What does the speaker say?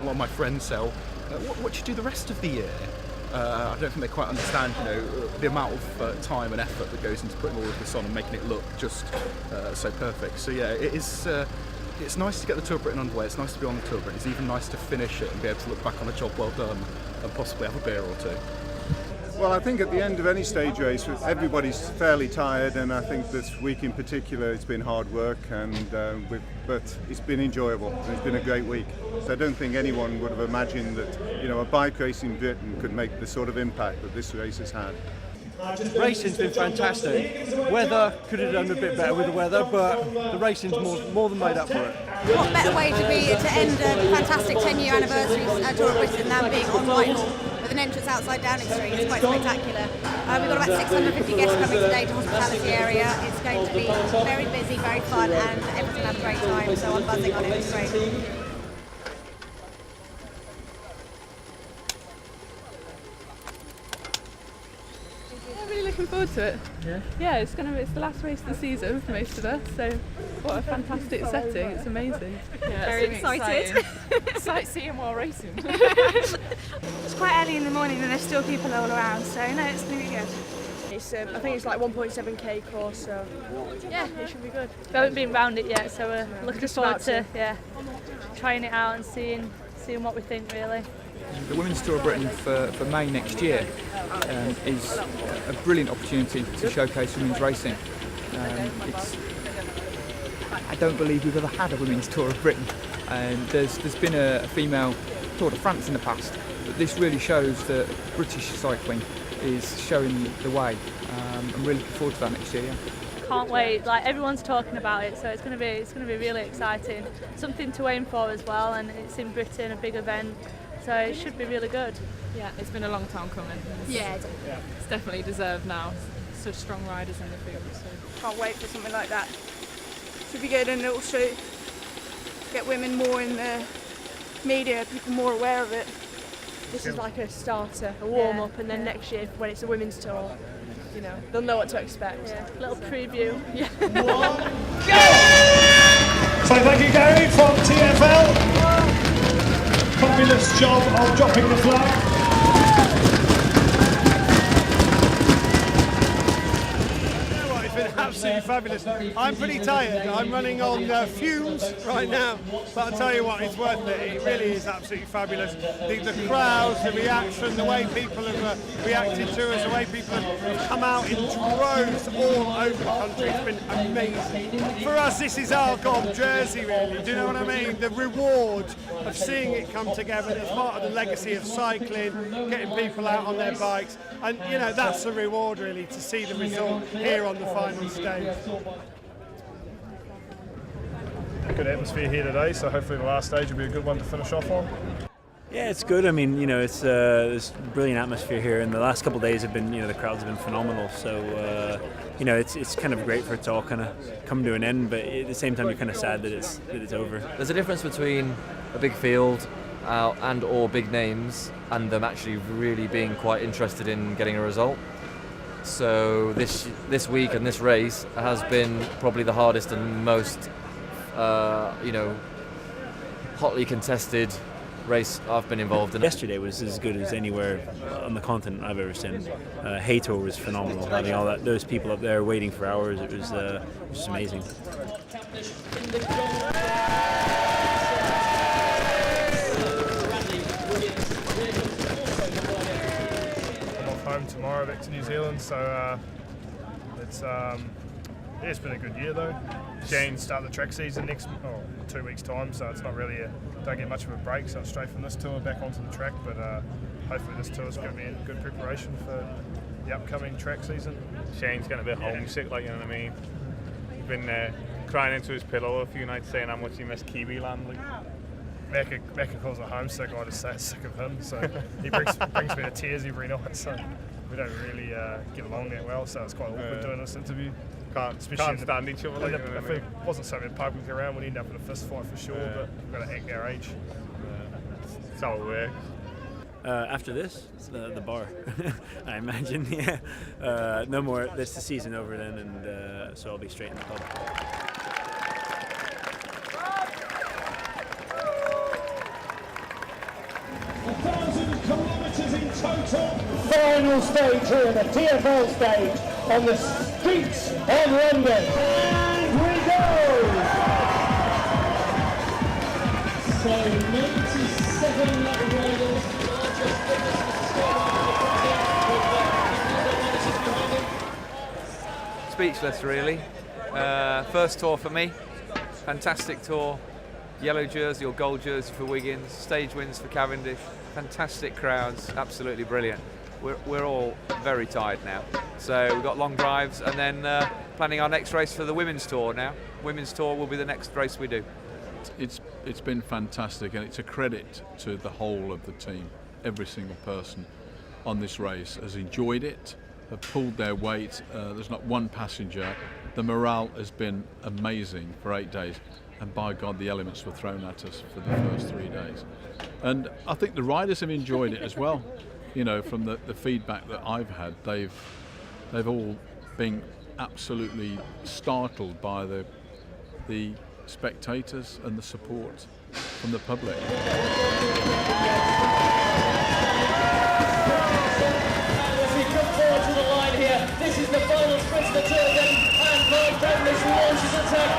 a lot of my friends sell. What do you do the rest of the year? I don't think they quite understand, the amount of time and effort that goes into putting all of this on and making it look just so perfect. So yeah, it is. It's nice to get the Tour of Britain underway. It's nice to be on the Tour of Britain. It's even nice to finish it and be able to look back on a job well done and possibly have a beer or two. Well, I think at the end of any stage race, everybody's fairly tired, and I think this week in particular, it's been hard work, but it's been enjoyable. And it's been a great week. So I don't think anyone would have imagined that, a bike race in Britain could make the sort of impact that this race has had. Racing's been fantastic. Weather could have done a bit better with the weather, but the racing's more than made up for it. What better way to end a fantastic 10-year anniversary Tour of Britain than being on Whitehall with an entrance outside Downing Street? It's quite spectacular. We've got about 650 guests coming today to hospitality area. It's going to be very busy, very fun, and everyone's going to have a great time. So I'm buzzing on it. It's great. Looking forward to it. Yeah, it's the last race of the season for most of us, so what a fantastic setting. It's amazing. Yeah, very excited. Sightseeing while racing. It's quite early in the morning and there's still people all around, so no, it's going to be good. I think it's like 1.7k course, so yeah, it should be good. We haven't been round it yet, so we're looking forward to trying it out and seeing what we think really. The Women's Tour of Britain for May next year is a brilliant opportunity to showcase women's racing. I don't believe we've ever had a Women's Tour of Britain. There's been a female Tour de France in the past, but this really shows that British cycling is showing the way. I'm really looking forward to that next year. Yeah. Can't wait! Like everyone's talking about it, so it's going to be really exciting. Something to aim for as well, and it's in Britain, a big event. So it should be really good. Yeah, it's been a long time coming. It's definitely deserved now. Such strong riders in the field. So. Can't wait for something like that. Should be good, and also get women more in the media, people more aware of it. This is like a starter, a warm up, and then next year when it's a women's tour, they'll know what to expect. Yeah, little preview. Yeah. So thank you, Gary from TfL. Fabulous job of dropping the flag. Absolutely fabulous. I'm pretty tired. I'm running on fumes right now, but I'll tell you what, it's worth it. It really is absolutely fabulous. The crowds, the reaction, the way people have reacted to us, the way people have come out in droves all over the country. It's been amazing. For us, this is our gold jersey, really. Do you know what I mean? The reward of seeing it come together. It's part of the legacy of cycling, getting people out on their bikes, and that's the reward, really, to see the result here on the final stage. Good atmosphere here today, so hopefully the last stage will be a good one to finish off on. Yeah, it's good. I mean, it's there's brilliant atmosphere here, and the last couple of days have been, the crowds have been phenomenal. So, it's kind of great for it to all kind of come to an end, but at the same time, you're kind of sad that it's over. There's a difference between a big field and or big names and them actually really being quite interested in getting a result. So this week and this race has been probably the hardest and most hotly contested race I've been involved in. Yesterday was as good as anywhere on the continent I've ever seen. Hato was phenomenal. Having those people up there waiting for hours, it was just amazing. Home tomorrow, back to New Zealand, so it's been a good year though. Janes start the track season next 2 weeks time, so it's not really don't get much of a break, so it's straight from this tour back onto the track, but hopefully this tour is going to be in good preparation for the upcoming track season. Shane's getting a bit homesick, like, you know what I mean? He's been crying into his pillow a few nights saying how much he missed Kiwi land. Macca calls it homesick, I just say it's sick of him, so he brings me to tears every night, so we don't really get along that well, so it's quite awkward doing this interview. Can't stand each other. If it wasn't so public around, we'd end up in a fist fight for sure, but we've got to act our age. That's how it works. After this, it's the bar, I imagine. Yeah, no more. This the season over then, and so I'll be straight in the pub. final stage here, the TFL stage on the streets of London. And we go! So 97 riders. Speechless, really. First tour for me. Fantastic tour. Yellow jersey or gold jersey for Wiggins. Stage wins for Cavendish. Fantastic crowds. Absolutely brilliant. We're all very tired now. So we've got long drives and then planning our next race for the women's tour now. Women's tour will be the next race we do. It's been fantastic, and it's a credit to the whole of the team. Every single person on this race has enjoyed it, have pulled their weight. There's not one passenger. The morale has been amazing for 8 days, and by God, the elements were thrown at us for the first 3 days. And I think the riders have enjoyed it as well. You know, from the feedback that I've had, they've all been absolutely startled by the spectators and the support from the public. As we come forward to the line here, this is the final sprint of the tour then, and Mark Cavendish launches attack